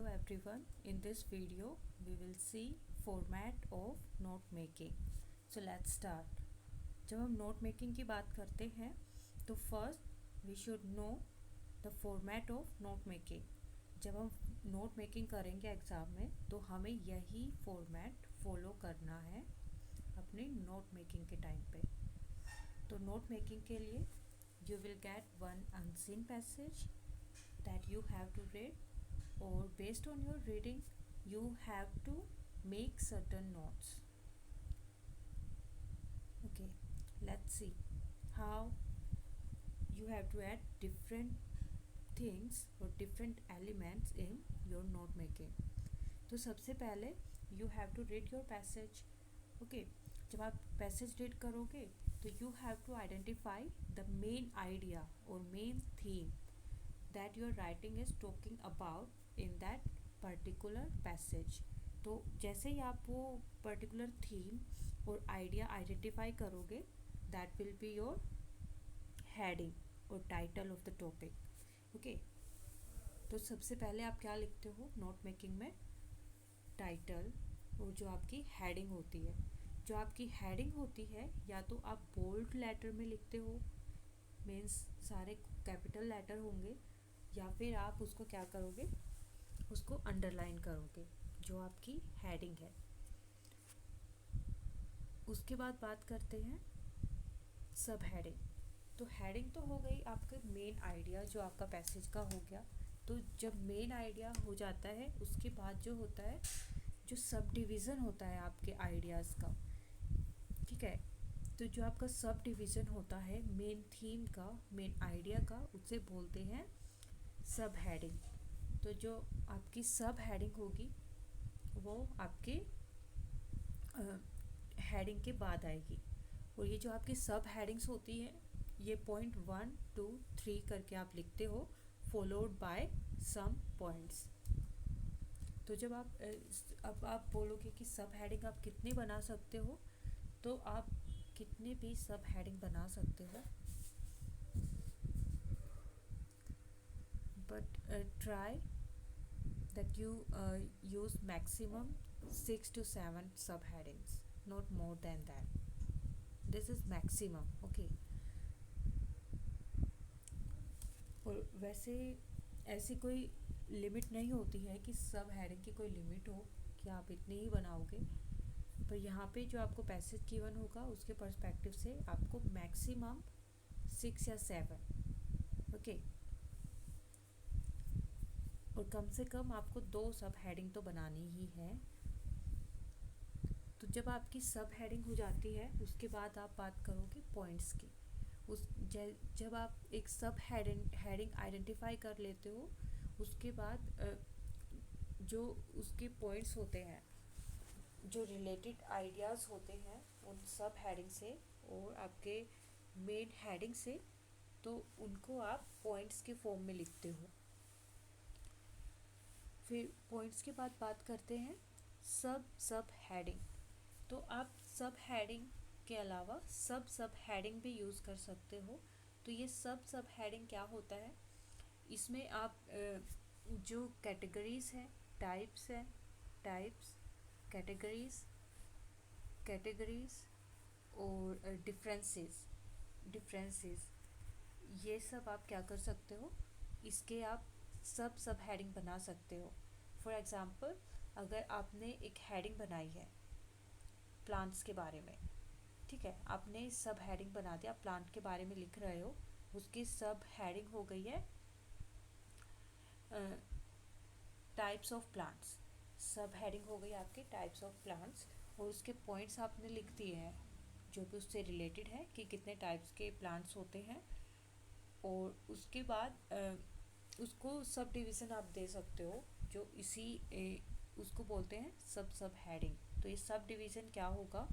everyone. In this video, we will see format of note making. So let's start. जब हम note making की बात करते हैं तो first we should know the format of note making. जब हम note making करेंगे एग्ज़ाम में तो हमें यही format follow करना है अपनी note making के टाइम पे. तो note making के लिए you will get one unseen passage that you have to read, or based on your reading you have to make certain notes. Okay, let's see how you have to add different things or different elements in your note making. तो सबसे पहले you have to read your passage. Okay, जब आप passage read करोगे तो you have to identify the main idea or main theme that your writing is talking about in that particular passage. तो जैसे ही आप वो पर्टिकुलर थीम और आइडिया आइडेंटिफाई करोगे that will be your heading और title of the topic. Okay, तो सबसे पहले आप क्या लिखते हो नोट मेकिंग में? टाइटल और जो आपकी हेडिंग होती है. जो आपकी हेडिंग होती है या तो आप बोल्ड लेटर में लिखते हो, मीन्स सारे कैपिटल लेटर होंगे, या फिर आप उसको क्या करोगे, उसको अंडरलाइन करोगे जो आपकी हेडिंग है. उसके बाद बात करते हैं सब हेडिंग. तो हेडिंग तो हो गई आपके मेन आइडिया जो आपका पैसेज का हो गया. तो जब मेन आइडिया हो जाता है उसके बाद जो होता है जो सब डिवीज़न होता है आपके आइडियाज़ का, ठीक है. तो जो आपका सब डिवीज़न होता है मेन थीम का, मेन आइडिया का, उसे बोलते हैं सब हेडिंग. तो जो आपकी सब हेडिंग होगी वो आपके हेडिंग के बाद आएगी. और ये जो आपकी सब हेडिंग्स होती हैं ये पॉइंट 1 2 3 करके आप लिखते हो, फॉलोड बाय सम पॉइंट्स. तो जब आप अब आप बोलोगे कि सब हेडिंग आप कितने बना सकते हो, तो आप कितने भी सब हेडिंग बना सकते हो, but try that you use maximum 6 to 7 subheadings, not more than that. This is maximum. Okay. और वैसे ऐसी कोई लिमिट नहीं होती है कि सब हेडिंग की कोई लिमिट हो कि आप इतने ही बनाओगे, पर यहाँ पे जो आपको पैसेज गिवन होगा उसके पर्सपेक्टिव से आपको मैक्सिमम 6 या 7. ओके, और कम से कम आपको 2 सब हेडिंग तो बनानी ही है. तो जब आपकी सब हेडिंग हो जाती है उसके बाद आप बात करोगे पॉइंट्स की. जब आप एक सब हेडिंग आइडेंटिफाई कर लेते हो उसके बाद जो उसके पॉइंट्स होते हैं, जो रिलेटेड आइडियाज़ होते हैं उन सब हेडिंग से और आपके मेन हेडिंग से, तो उनको आप पॉइंट्स के फॉर्म में लिखते हो. फिर पॉइंट्स के बाद बात करते हैं सब हेडिंग. तो आप सब हेडिंग के अलावा सब हेडिंग भी यूज़ कर सकते हो. तो ये सब हेडिंग क्या होता है, इसमें आप जो कैटेगरीज़ हैं, टाइप्स, कैटेगरीज़ और डिफरेंसेस, ये सब आप क्या कर सकते हो, इसके आप सब हेडिंग बना सकते हो. फॉर एग्ज़ाम्पल, अगर आपने एक हेडिंग बनाई है प्लांट्स के बारे में, ठीक है, आपने सब हेडिंग बना दिया, प्लांट के बारे में लिख रहे हो, उसकी सब हेडिंग हो गई है टाइप्स ऑफ प्लांट्स. सब हेडिंग हो गई आपके टाइप्स ऑफ प्लांट्स और उसके पॉइंट्स आपने लिख दिए हैं जो भी उससे रिलेटेड है कि कितने टाइप्स के प्लांट्स होते हैं. और उसके बाद उसको सब डिवीज़न आप दे सकते हो जो उसको बोलते हैं सब हेडिंग. तो ये सब डिवीज़न क्या होगा,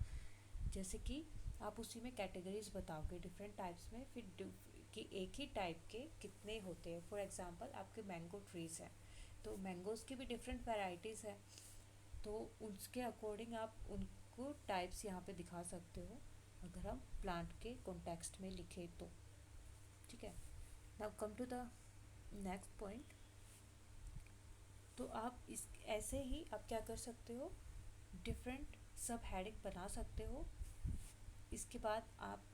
जैसे कि आप उसी में कैटेगरीज बताओगे डिफरेंट टाइप्स में, फिर कि एक ही टाइप के कितने होते हैं. फॉर एग्जांपल, आपके मैंगो ट्रीज़ हैं तो मैंगोज़ की भी डिफरेंट वैरायटीज़ हैं, तो उसके अकॉर्डिंग आप उनको टाइप्स यहाँ पे दिखा सकते हो अगर हम प्लांट के कॉन्टेक्स्ट में लिखें तो. ठीक है. Now come to the next point. तो आप इस ऐसे ही आप क्या कर सकते हो, डिफरेंट सब हेडिंग बना सकते हो। इसके बाद आप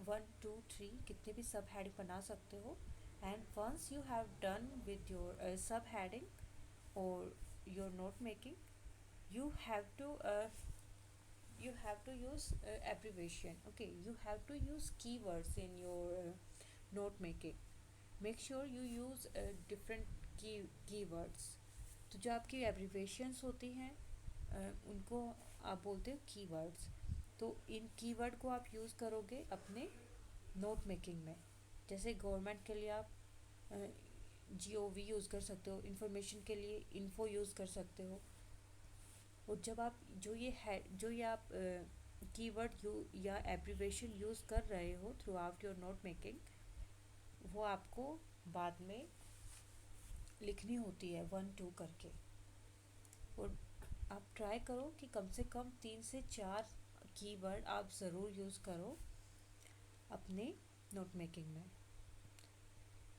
1 2 3 कितने भी सब हेडिंग बना सकते हो। And once you have done with your sub heading और your note making, you have to uh, you have to use abbreviation. Okay, you have to use keywords in your note making. Make sure you use different keywords. तो जो आपकी abbreviations होती हैं उनको आप बोलते हो कीवर्ड्स। तो इन कीवर्ड को आप यूज़ करोगे अपने नोट मेकिंग में। जैसे गवर्नमेंट के लिए आप GOV यूज़ कर सकते हो, इंफॉर्मेशन के लिए इन्फो यूज़ कर सकते हो। और जब आप जो ये आप कीवर्ड या एब्रीवेशन यूज़ कर रहे हो through out your note making, वो आपको बाद में लिखनी होती है 1 2 करके। और आप ट्राई करो कि कम से कम 3 से 4 कीवर्ड आप ज़रूर यूज़ करो अपने नोट मेकिंग में।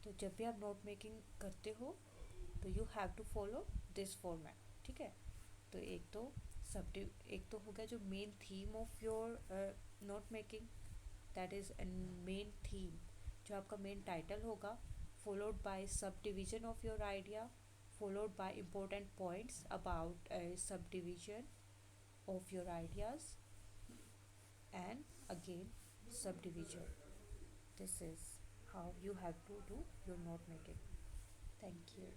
तो जब भी आप नोट मेकिंग करते हो तो you have to follow this format, ठीक है। तो एक तो हो गया जो main theme of your note making, that is main theme, जो आपका मेन टाइटल होगा, followed by subdivision of your idea, followed by important points about a subdivision of your ideas, and again subdivision. This is how you have to do your note making. Thank you.